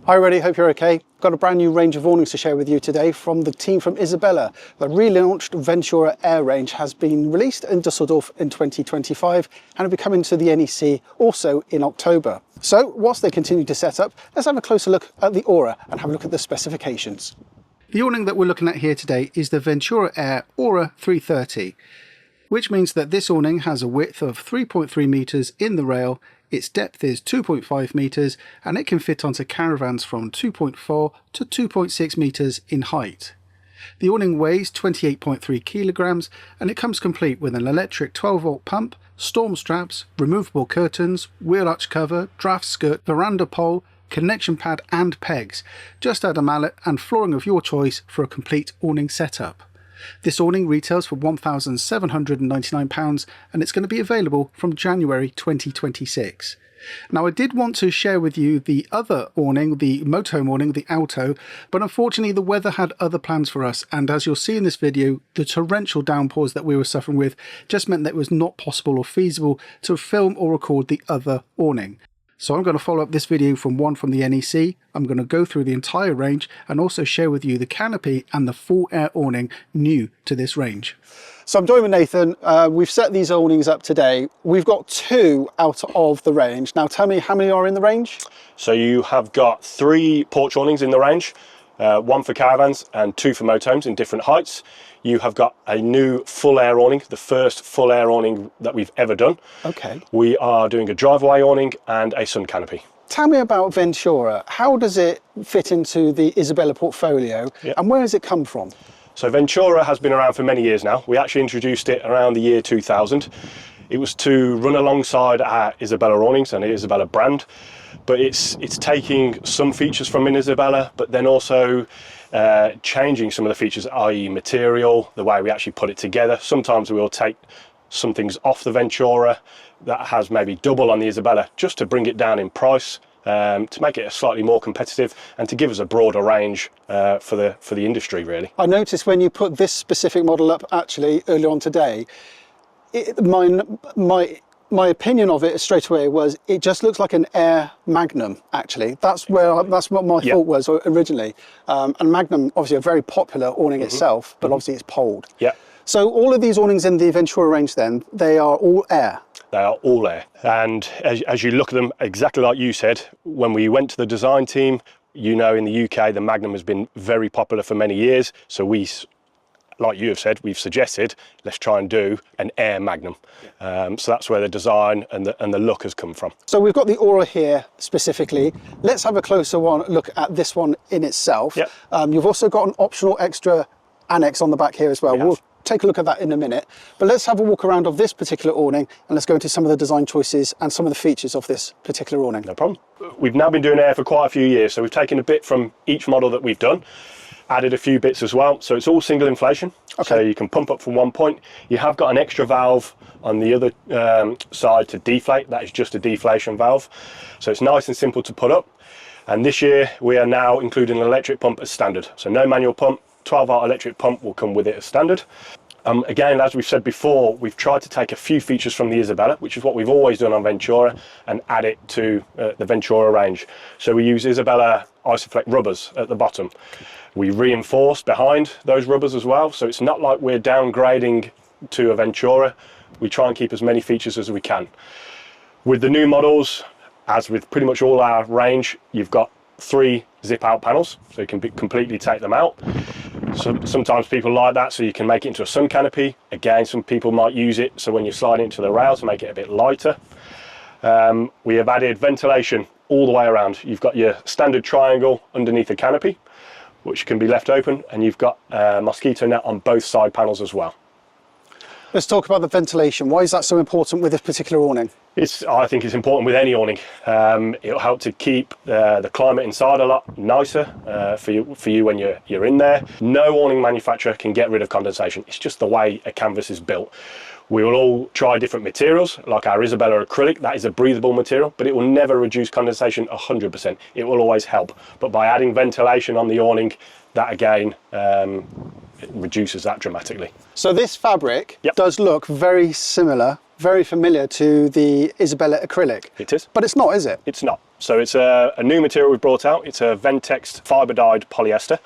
Hi everybody, hope you're okay. Got a brand new range of awnings to share with you today from the team from Isabella. The relaunched Ventura Air range has been released in Dusseldorf in 2025 and will be coming to the NEC also in October. So whilst they continue to set up, let's have a closer look at the Aura and have a look at the specifications. The awning that we're looking at here today is the Ventura Air Aura 330, which means that this awning has a width of 3.3 meters in the rail. Its depth is 2.5 metres and it can fit onto caravans from 2.4 to 2.6 metres in height. The awning weighs 28.3 kilograms and it comes complete with an electric 12-volt pump, storm straps, removable curtains, wheel arch cover, draft skirt, veranda pole, connection pad and pegs. Just add a mallet and flooring of your choice for a complete awning setup. This awning retails for £1,799 and it's going to be available from January 2026. Now I did want to share with you the other awning, the motorhome awning, the Alto, but unfortunately the weather had other plans for us, and as you'll see in this video, the torrential downpours that we were suffering with just meant that it was not possible or feasible to film or record the other awning. So I'm going to follow up this video from the NEC. I'm going to go through the entire range and also share with you the canopy and the full air awning new to this range. So I'm joined with Nathan. We've set these awnings up today. We've got two out of the range. Now tell me how many are in the range? So you have got 3 porch awnings in the range, 1 for caravans and 2 for motorhomes in different heights. You have got a new full air awning, the first full air awning that we've ever done. Okay. We are doing a driveway awning and a sun canopy. Tell me about Ventura. How does it fit into the Isabella portfolio and where does it come from? So Ventura has been around for many years now. We actually introduced it around the year 2000. It was to run alongside our Isabella awnings and the Isabella brand, but it's taking some features from in Isabella, but then also changing some of the features, i.e. material, the way we actually put it together. Sometimes we'll take some things off the Ventura that has maybe double on the Isabella just to bring it down in price, to make it slightly more competitive and to give us a broader range for the industry really. I noticed when you put this specific model up actually earlier on today, my opinion of it straight away was it just looks like an Air Magnum actually. That's what my thought was originally. And Magnum obviously a very popular awning itself, but obviously it's poled. Yeah. So all of these awnings in the Ventura range then, they are all air? They are all air. And as you look at them, exactly like you said, when we went to the design team, you know, in the UK, the Magnum has been very popular for many years. So we, like you have said, we've suggested, let's try and do an Air Magnum. So that's where the design and the look has come from. So we've got the Aura here specifically. Let's have a closer look at this one in itself. Yep. You've also got an optional extra annex on the back here as well. We'll take a look at that in a minute. But let's have a walk around of this particular awning and let's go into some of the design choices and some of the features of this particular awning. No problem. We've now been doing air for quite a few years, so we've taken a bit from each model that we've done, added a few bits as well. So it's all single inflation. Okay. So you can pump up from one point. You have got an extra valve on the other side to deflate. That is just a deflation valve. So it's nice and simple to put up. And this year we are now including an electric pump as standard. So no manual pump, 12-volt electric pump will come with it as standard. Again, as we've said before, we've tried to take a few features from the Isabella, which is what we've always done on Ventura, and add it to the Ventura range. So we use Isabella Isoflex rubbers at the bottom. We reinforce behind those rubbers as well, so it's not like we're downgrading to a Ventura. We try and keep as many features as we can. With the new models, as with pretty much all our range, you've got 3 zip out panels, so you can completely take them out. So sometimes people like that, so you can make it into a sun canopy. Again, some people might use it so when you slide it into the rail to make it a bit lighter. We have added ventilation all the way around. You've got your standard triangle underneath the canopy, which can be left open, and you've got a mosquito net on both side panels as well. Let's talk about the ventilation. Why is that so important with this particular awning? I think it's important with any awning. It'll help to keep the climate inside a lot nicer for you when you're in there. No awning manufacturer can get rid of condensation. It's just the way a canvas is built. We will all try different materials, like our Isabella acrylic. That is a breathable material, but it will never reduce condensation 100%. It will always help. But by adding ventilation on the awning, that again it reduces that dramatically. So this fabric does look very similar, very familiar to the Isabella acrylic. It is. But it's not, is it? It's not. So it's a new material we've brought out. It's a Ventex fibre dyed polyester.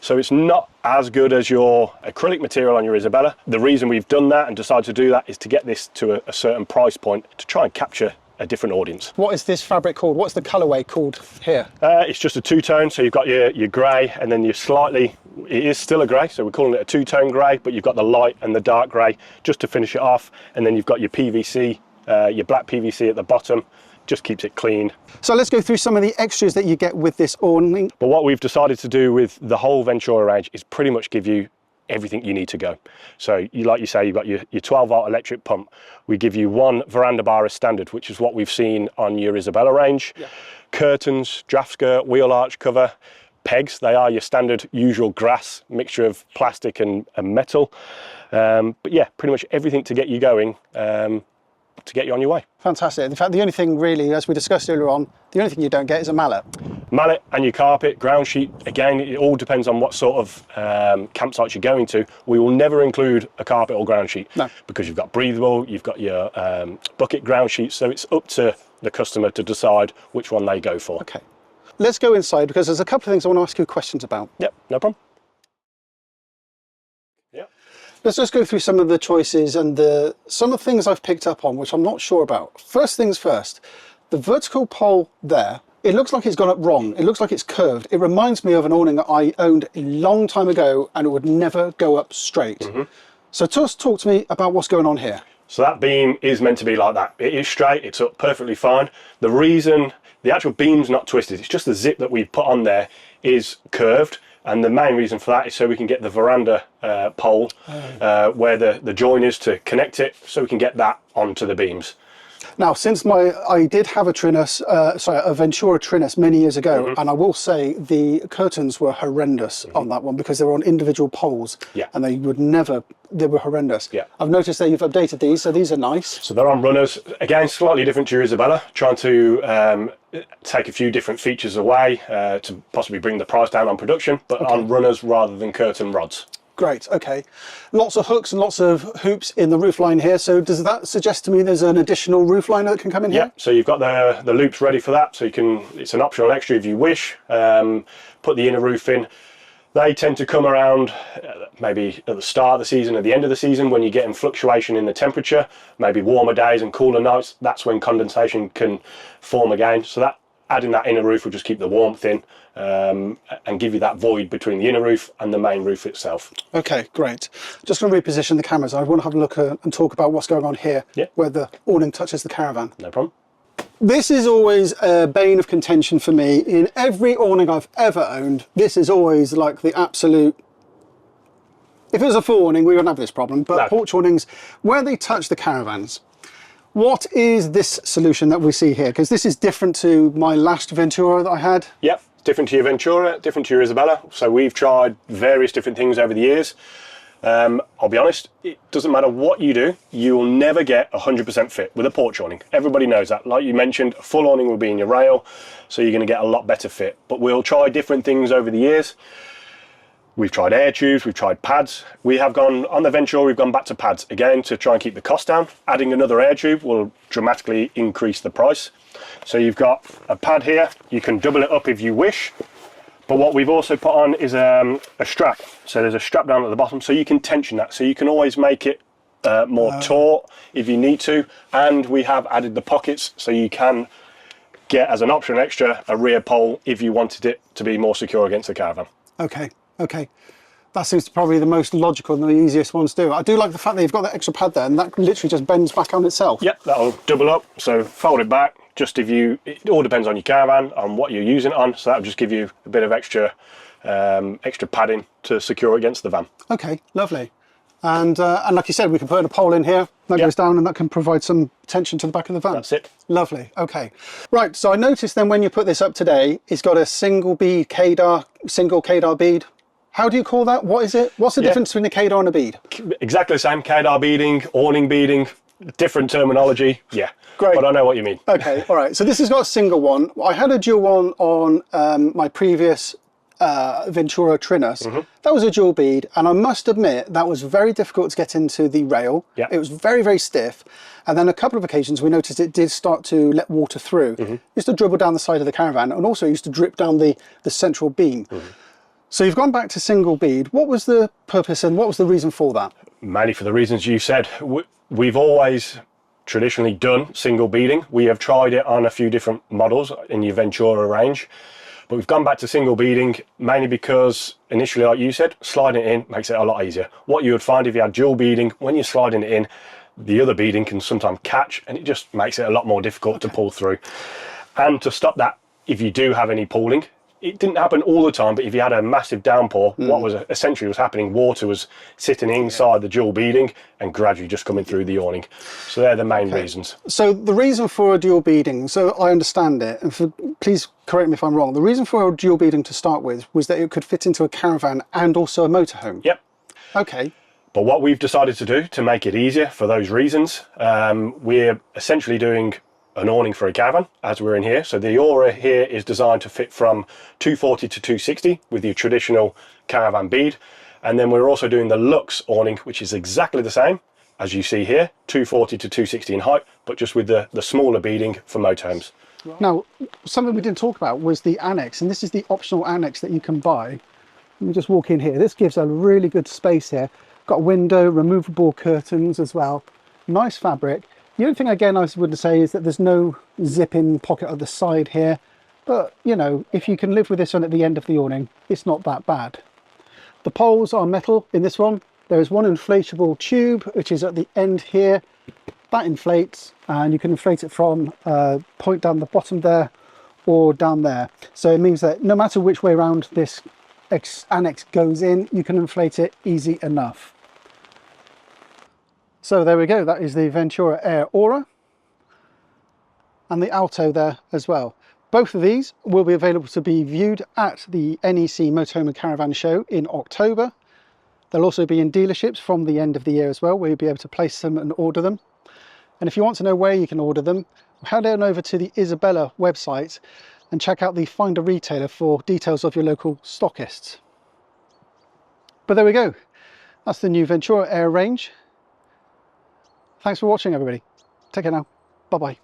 So it's not as good as your acrylic material on your Isabella. The reason we've done that and decided to do that is to get this to a certain price point to try and capture a different audience. What is this fabric called? What's the colourway called here? It's just a two-tone, so you've got your grey and then it is still a grey, so we're calling it a two-tone grey, but you've got the light and the dark grey just to finish it off, and then you've got your PVC, your black PVC at the bottom, just keeps it clean. So let's go through some of the extras that you get with this awning. But what we've decided to do with the whole Ventura range is pretty much give you everything you need to go. So like you say, you've got your 12-volt electric pump. We give you one veranda bar as standard, which is what we've seen on your Isabella range. Yeah. Curtains, draft skirt, wheel arch cover, pegs. They are your standard usual grass mixture of plastic and metal. But yeah, pretty much everything to get you going, to get you on your way. Fantastic. In fact, the only thing really, as we discussed earlier on, the only thing you don't get is a mallet. Mallet and your carpet, ground sheet. Again, it all depends on what sort of campsites you're going to. We will never include a carpet or ground sheet. No. Because you've got breathable, you've got your bucket ground sheet, so it's up to the customer to decide which one they go for. Okay. Let's go inside because there's a couple of things I want to ask you questions about. Yep, no problem. Let's just go through some of the choices and some of the things I've picked up on, which I'm not sure about. First things first, the vertical pole there, it looks like it's gone up wrong. It looks like it's curved. It reminds me of an awning that I owned a long time ago and it would never go up straight. Mm-hmm. So just talk to me about what's going on here. So that beam is meant to be like that. It is straight, it's up perfectly fine. The reason the actual beam's not twisted, it's just the zip that we've put on there is curved. And the main reason for that is so we can get the veranda pole where the join is to connect it, so we can get that onto the beams. Now, since I did have a Trinus, a Ventura Trinus many years ago, and I will say the curtains were horrendous on that one because they were on individual poles, and they were horrendous. Yeah. I've noticed that you've updated these, so these are nice. So they're on runners, again, slightly different to your Isabella, trying to take a few different features away to possibly bring the price down on production, but on runners rather than curtain rods. Great, okay. Lots of hooks and lots of hoops in the roofline here, so does that suggest to me there's an additional roofliner that can come in here? Yeah, so you've got the loops ready for that, so it's an optional extra if you wish. Put the inner roof in. They tend to come around maybe at the start of the season, at the end of the season, when you're getting fluctuation in the temperature, maybe warmer days and cooler nights. That's when condensation can form again. So adding that inner roof will just keep the warmth in and give you that void between the inner roof and the main roof itself. Okay, great. Just going to reposition the cameras. I want to have a look and talk about what's going on here, where the awning touches the caravan. No problem. This is always a bane of contention for me. In every awning I've ever owned, this is always like the absolute... If it was a full awning, we wouldn't have this problem, but porch awnings, where they touch the caravans, what is this solution that we see here? Because this is different to my last Ventura that I had. Yep, different to your Ventura, different to your Isabella. So we've tried various different things over the years. I'll be honest, it doesn't matter what you do, you will never get 100% fit with a porch awning. Everybody knows that. Like you mentioned, a full awning will be in your rail, so you're going to get a lot better fit. But we'll try different things over the years. We've tried air tubes, we've tried pads. We have gone, on the Ventura, we've gone back to pads again to try and keep the cost down. Adding another air tube will dramatically increase the price. So you've got a pad here, you can double it up if you wish. But what we've also put on is a strap. So there's a strap down at the bottom, so you can tension that. So you can always make it more taut if you need to. And we have added the pockets, so you can get, as an option extra, a rear pole if you wanted it to be more secure against the caravan. Okay, okay. That seems probably the most logical and the easiest ones to do. I do like the fact that you've got that extra pad there, and that literally just bends back on itself. Yep, that'll double up, so fold it back. Just it all depends on your caravan, on what you're using it on, so that'll just give you a bit of extra padding to secure against the van. Okay, lovely. And like you said, we can put a pole in here, that goes down, and that can provide some tension to the back of the van. That's it. Lovely, okay. Right, so I noticed then when you put this up today, it's got a single KDAR bead. How do you call that? What is it? What's the difference between a KDAR and a bead? Exactly the same, KDAR beading, awning beading, different terminology. Yeah, great. But I know what you mean. Okay, all right. So this has got a single one. I had a dual one on my previous Ventura Trinus, that was a dual bead, and I must admit that was very difficult to get into the rail. Yeah. It was very, very stiff, and then a couple of occasions we noticed it did start to let water through. It used to dribble down the side of the caravan, and also it used to drip down the central beam. So you've gone back to single bead. What was the purpose and what was the reason for that? Mainly for the reasons you said. We've always traditionally done single beading. We have tried it on a few different models in your Ventura range, but we've gone back to single beading mainly because initially, like you said, sliding it in makes it a lot easier. What you would find if you had dual beading, when you're sliding it in, the other beading can sometimes catch, and it just makes it a lot more difficult to pull through. And to stop that, if you do have any pulling, it didn't happen all the time, but if you had a massive downpour, what was essentially was happening, water was sitting inside the dual beading and gradually just coming through the awning. So they're the main reasons. So the reason for a dual beading, so I understand it, and please correct me if I'm wrong, the reason for a dual beading to start with was that it could fit into a caravan and also a motorhome. Yep. Okay. But what we've decided to do to make it easier for those reasons, we're essentially doing an awning for a caravan as we're in here. So the Aura here is designed to fit from 240 to 260 with your traditional caravan bead. And then we're also doing the Luxe awning, which is exactly the same as you see here, 240 to 260 in height, but just with the smaller beading for motorhomes. Now, something we didn't talk about was the annex, and this is the optional annex that you can buy. Let me just walk in here. This gives a really good space here. Got a window, removable curtains as well. Nice fabric. The only thing, again, I would say is that there's no zip-in pocket at the side here. But, you know, if you can live with this on at the end of the awning, it's not that bad. The poles are metal in this one. There is one inflatable tube, which is at the end here. That inflates, and you can inflate it from a point down the bottom there or down there. So it means that no matter which way around this annex goes in, you can inflate it easy enough. So there we go, that is the Ventura Air Aura and the Alto there as well. Both of these will be available to be viewed at the NEC Motorhome and Caravan Show in October. They'll also be in dealerships from the end of the year as well, where you'll be able to place them and order them. And if you want to know where you can order them, head on over to the Isabella website and check out the Find a Retailer for details of your local stockists. But there we go, that's the new Ventura Air range. Thanks for watching, everybody. Take care now. Bye-bye.